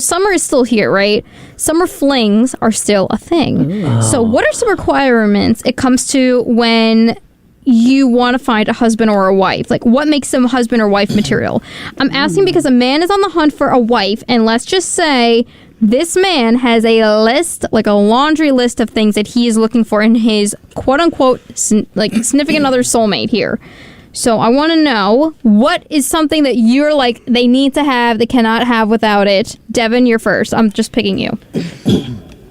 summer is still here, right? Summer flings are still a thing. So what are some requirements it comes to when you want to find a husband or a wife? Like, what makes them husband or wife material? I'm asking because a man is on the hunt for a wife, and let's just say this man has a list, like a laundry list of things that he is looking for in his quote-unquote significant other soulmate here. So I want to know, what is something that you're like, they need to have, they cannot have without it? Devin, you're first. I'm just picking you.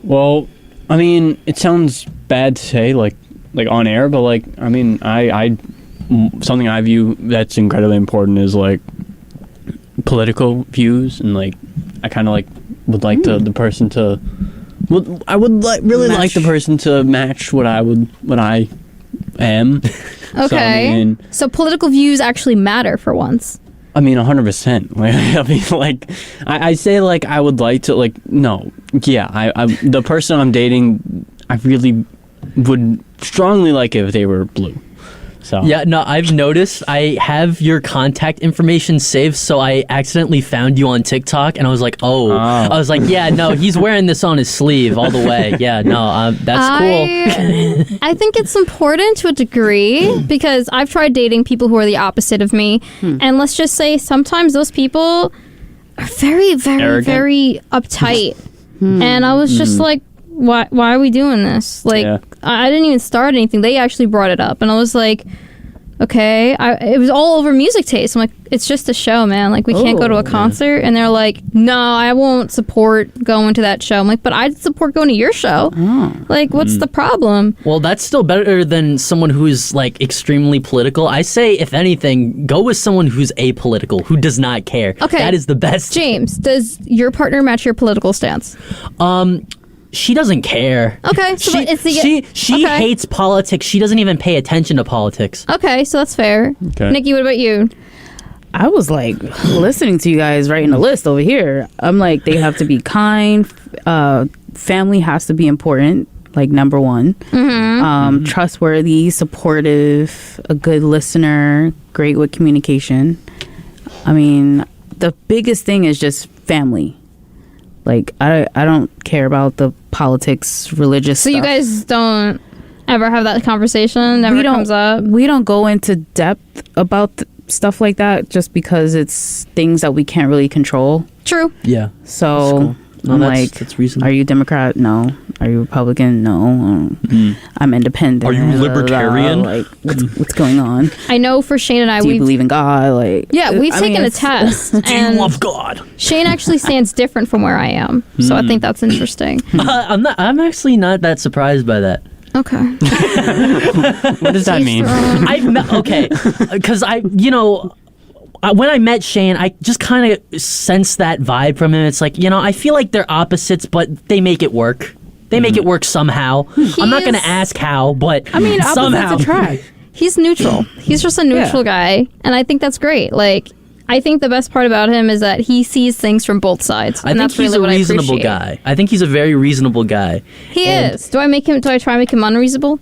Well, I mean, it sounds bad to say, like on air, but like, I mean, I something I view that's incredibly important is like political views, and like I kind of like would like the person to. Well, I would really like the person to match what I am. Okay. So political views actually matter for once. I mean, 100%. Like, I mean, like, I say, like, I would like to, like, no. Yeah, I the person I'm dating, I really would strongly like it if they were blue. So. Yeah, no, I've noticed I have your contact information saved, so I accidentally found you on TikTok, and I was like, I was like, yeah, no, he's wearing this on his sleeve all the way. Yeah, no, that's cool. I think it's important to a degree, because I've tried dating people who are the opposite of me, and let's just say sometimes those people are very, very, arrogant, very uptight. And I was just like, why are we doing this? Like, I didn't even start anything. They actually brought it up, and I was like, okay. It was all over music taste. I'm like, it's just a show, man. Like, we can't go to a concert. And they're like, no, I won't support going to that show. I'm like, but I'd support going to your show. Like, what's the problem? Well, that's still better than someone who's like extremely political. I say, if anything, go with someone who's apolitical, who does not care. Okay, that is the best. James, does your partner match your political stance? She doesn't care. Okay, so she hates politics. She doesn't even pay attention to politics. Okay, so that's fair. Okay. Nikki, what about you? I was like listening to you guys writing a list over here. I'm like, they have to be kind. Family has to be important, like number one. Trustworthy, supportive, a good listener, great with communication. I mean, the biggest thing is just family. Like, I don't care about the politics, religious stuff. So you guys don't ever have that conversation? Never comes up? We don't go into depth about stuff like that just because it's things that we can't really control. True. Yeah. So I'm like, that's reasonable. Are you Democrat? No. Are you Republican? No. I'm independent. Are you libertarian? Like, what's going on? I know for Shane and I, do you believe in God? Like, yeah, we've taken a test. Do you love God? Shane actually stands different from where I am, so I think that's interesting. I'm actually not that surprised by that. Okay. What does that mean? Okay, because when I met Shane, I just kind of sensed that vibe from him. It's like, I feel like they're opposites, but they make it work. They make it work somehow. I'm not going to ask how, but somehow. Opposites attract. He's neutral. He's just a neutral guy, and I think that's great. Like, I think the best part about him is that he sees things from both sides. And I think he's a reasonable guy. I think he's a very reasonable guy. He is. Do I try to make him unreasonable?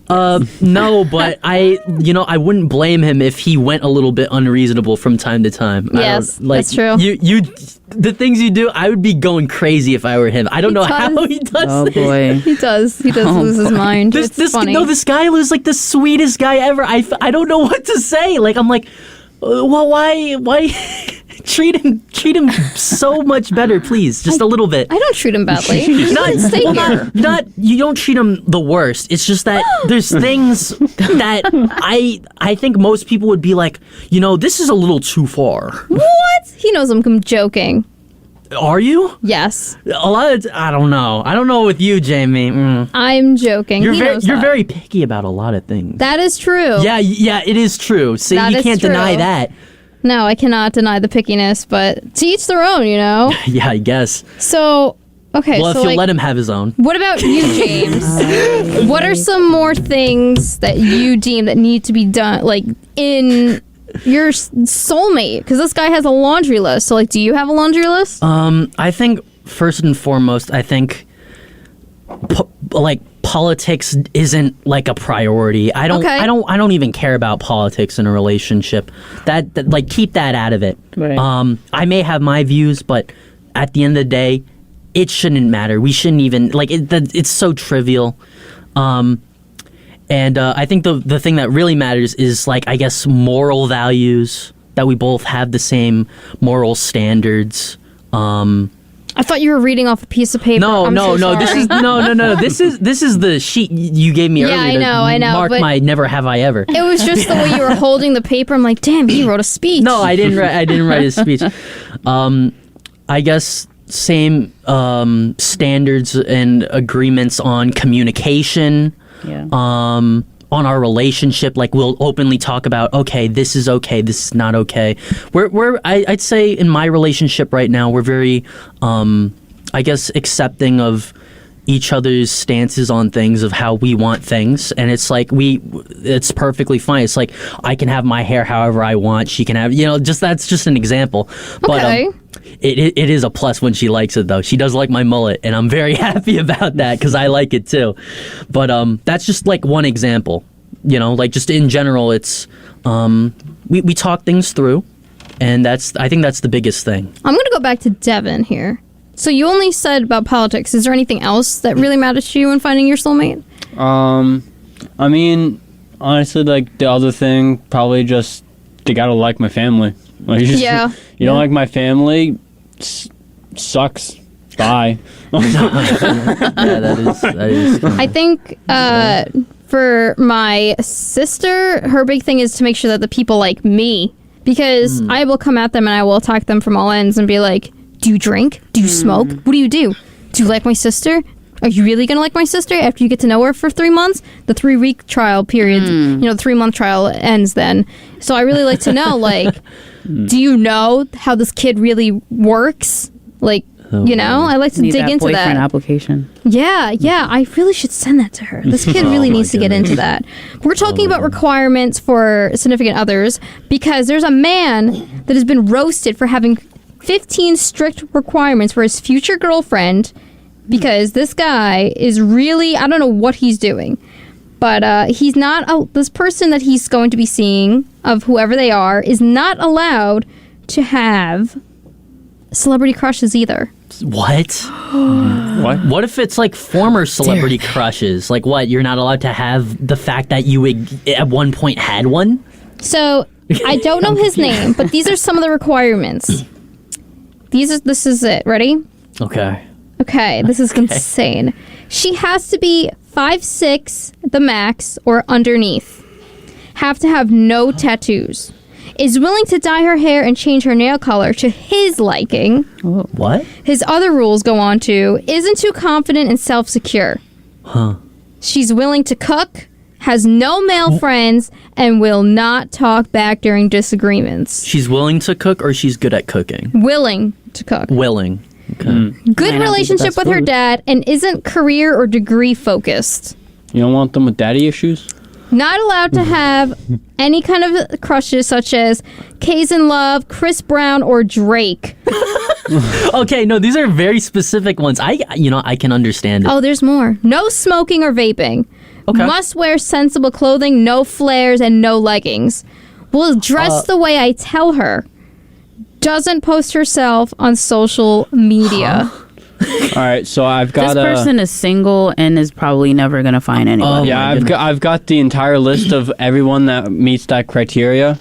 No, but I wouldn't blame him if he went a little bit unreasonable from time to time. Yes, that's true. The things you do, I would be going crazy if I were him. I don't know how he does. Oh boy, he does. He does lose his mind. It's funny. No, this guy was like the sweetest guy ever. I don't know what to say. Like, I'm like, well, why treat him so much better, please, just a little bit. I don't treat him badly. Not you don't treat him the worst. It's just that there's things that I think most people would be like, this is a little too far. What? He knows I'm joking. Are you? Yes. A lot of I don't know. I don't know with you, Jamie. I'm joking. You're very picky about a lot of things. That is true. Yeah, it is true. See, you can't deny that. No, I cannot deny the pickiness, but to each their own, Yeah, I guess. So, okay. Well, if you'll let him have his own. What about you, James? What are some more things that you deem that need to be done, like, in your soulmate? Because this guy has a laundry list. So, like, do you have a laundry list? I think, first and foremost, politics isn't like a priority. I don't even care about politics in a relationship. That keep that out of it. Right. I may have my views, but at the end of the day, it shouldn't matter. We shouldn't even it's so trivial. And I think the thing that really matters is I guess moral values, that we both have the same moral standards. I thought you were reading off a piece of paper. No. This is no. This is the sheet you gave me earlier. I know. Mark but my never have I ever. it was just the way you were holding the paper. I'm like, damn, he wrote a speech. No, I didn't write his speech. I guess same standards and agreements on communication. Yeah. On our relationship, we'll openly talk about, okay, this is not okay. I'd say in my relationship right now, we're very, I guess, accepting of each other's stances on things, of how we want things, and it's it's perfectly fine. It's I can have my hair however I want. She can have, that's just an example. Okay. But it is a plus when she likes it, though. She does like my mullet, and I'm very happy about that because I like it too. But that's just one example. Just in general, it's we talk things through, and I think that's the biggest thing. I'm going to go back to Devin here. So you only said about politics. Is there anything else that really matters to you in finding your soulmate? I mean, honestly, the other thing, probably just they gotta like my family. You don't like my family, sucks. Bye. Yeah, that is. I think for my sister, her big thing is to make sure that the people like me, because I will come at them and I will attack them from all ends and be like, do you drink? Do you smoke? What do you do? Do you like my sister? Are you really going to like my sister after you get to know her for 3 months? The 3-week trial period, the 3-month trial ends then. So I really like to know, do you know how this kid really works? I like to dig into boyfriend that. application. Yeah, I really should send that to her. This kid really needs to get into that. We're talking about requirements for significant others because there's a man that has been roasted for having 15 strict requirements for his future girlfriend because this guy is really, I don't know what he's doing, but he's not, this person that he's going to be seeing, of whoever they are, is not allowed to have celebrity crushes either. What? What? What if it's former celebrity crushes? What? You're not allowed to have the fact that you at one point had one? So, I don't know his name, but these are some of the requirements. This is it. Ready? Okay, this is insane. She has to be 5'6", the max, or underneath. Have to have no tattoos. Is willing to dye her hair and change her nail color to his liking. What? His other rules go on to, isn't too confident and self-secure. Huh. She's willing to cook, has no male friends, and will not talk back during disagreements. She's willing to cook, or she's good at cooking? Willing to cook. Willing. Okay. Good relationship with her dad and isn't career or degree focused. You don't want them with daddy issues? Not allowed to have any kind of crushes such as K's in Love, Chris Brown, or Drake. Okay, no, these are very specific ones. I can understand it. Oh, there's more. No smoking or vaping. Okay. Must wear sensible clothing, no flares, and no leggings. Will dress the way I tell her. Doesn't post herself on social media. All right, so I've got This person is single and is probably never gonna find anyone. yeah, I've got the entire list of everyone that meets that criteria.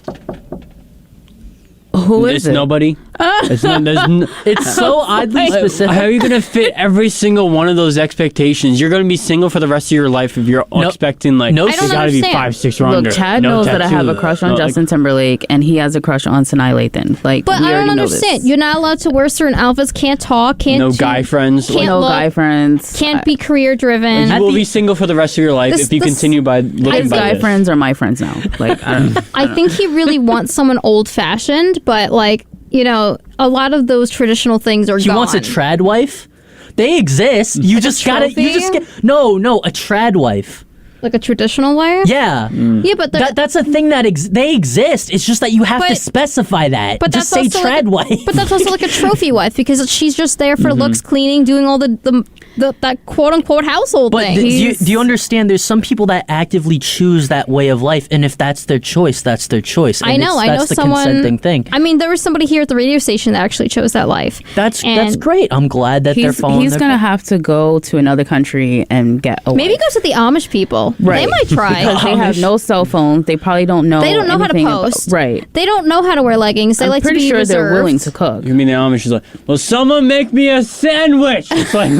Who is it's it? nobody. It's so oddly specific. How are you going to fit every single one of those expectations? You're going to be single for the rest of your life if you're expecting I don't you got to be 5'6" or under. Look, Chad knows that I have a crush on Justin Timberlake, and he has a crush on Sanaa Lathan. But I don't understand. You're not allowed to wear certain outfits. Can't talk. Can't guy friends. Can't no look, guy friends. Can't be career driven. You will be single for the rest of your life if you continue by looking His by guy this. friends are my friends now. I don't know. I think he really wants someone old fashioned, but a lot of those traditional things are He gone. wants a trad wife. They exist. You just gotta. You trophy? just get. No, a trad wife. Like a traditional wife? Yeah. Yeah, but That's a thing that they exist. It's just that you have to But- specify that. but just that's say also trad like wife. But that's also like a trophy wife because she's just there for looks, cleaning, doing all that quote unquote household But thing. do you understand? There's some people that actively choose that way of life, and if that's their choice, that's their choice. And I know that's the someone. consenting thing. I mean, there was somebody here at the radio station that actually chose that life. That's And great. I'm glad that they're following. He's their gonna have to go to another country and get a Maybe wife. go to the Amish people. Right. They might try. Because they have no cell phones. They probably don't know. They don't know how to anything post. Right. They don't know how to wear leggings. They I'm like to pretty be sure reserved. they're willing to cook. You mean the Amish is like, well, someone make me a sandwich. It's like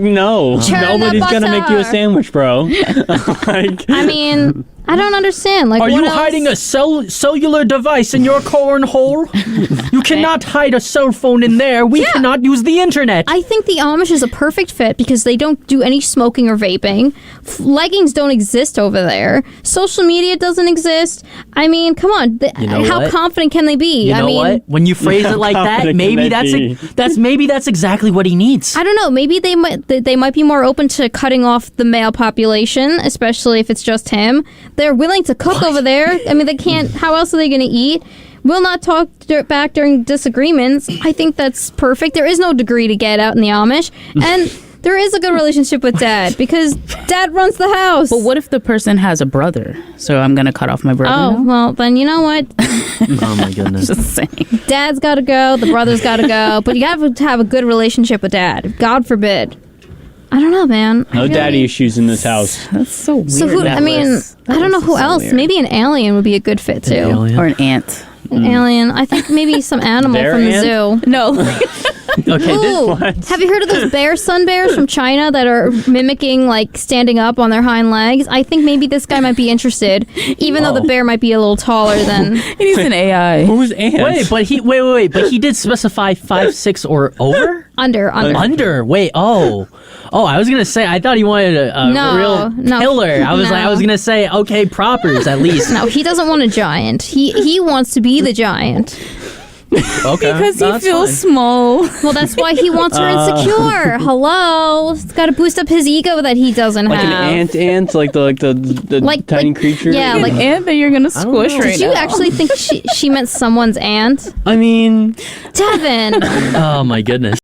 no, Churn the nobody's gonna make you a butter. sandwich, bro. Like, I mean, I don't understand. Like, Are what you else? hiding a cellular device in your cornhole? You cannot hide a cell phone in there. We cannot use the internet. I think the Amish is a perfect fit because they don't do any smoking or vaping. Leggings don't exist over there. Social media doesn't exist. I mean, come on. You know how what? confident can they be? You I know mean, what? When you phrase it like that, confident maybe can they that's exactly what he needs. I don't know. Maybe they might be more open to cutting off the male population, especially if it's just him. They're willing to cook over there. I mean, they can't. How else are they going to eat? Will not talk back during disagreements. I think that's perfect. There is no degree to get out in the Amish, and there is a good relationship with Dad because Dad runs the house. But what if the person has a brother? So I'm gonna cut off my brother. Oh, now? well, then you know what? Oh my goodness. Just saying. Dad's got to go. The brother's got to go. But you have to have a good relationship with Dad. God forbid. I don't know, man. no daddy issues in this house. That's so weird. So who? that I mean, list. I don't know That who list is so else. weird. Maybe an alien would be a good fit too. Alien. Or an ant. An alien. I think maybe some animal Their from the ant? zoo. No. Okay, Ooh, have you heard of those sun bears from China that are mimicking like standing up on their hind legs? I think maybe this guy might be interested, even though the bear might be a little taller than. He needs an AI. Who's ants? but he did specify 5'6" or over. Under. Wait. Oh, I was gonna say. I thought he wanted a No, real no, killer. I no. was gonna say okay, propers at least. No, he doesn't want a giant. He wants to be the giant. Okay, Because he that's feels fine. small. Well, that's why he wants her insecure. Hello, it's got to boost up his ego that he doesn't Like have. an ant, like the Like- tiny like- creature. yeah, Like like- an ant that you're gonna don't squish know. right Did you now. actually think she meant someone's aunt? I mean, Devin, Oh my goodness.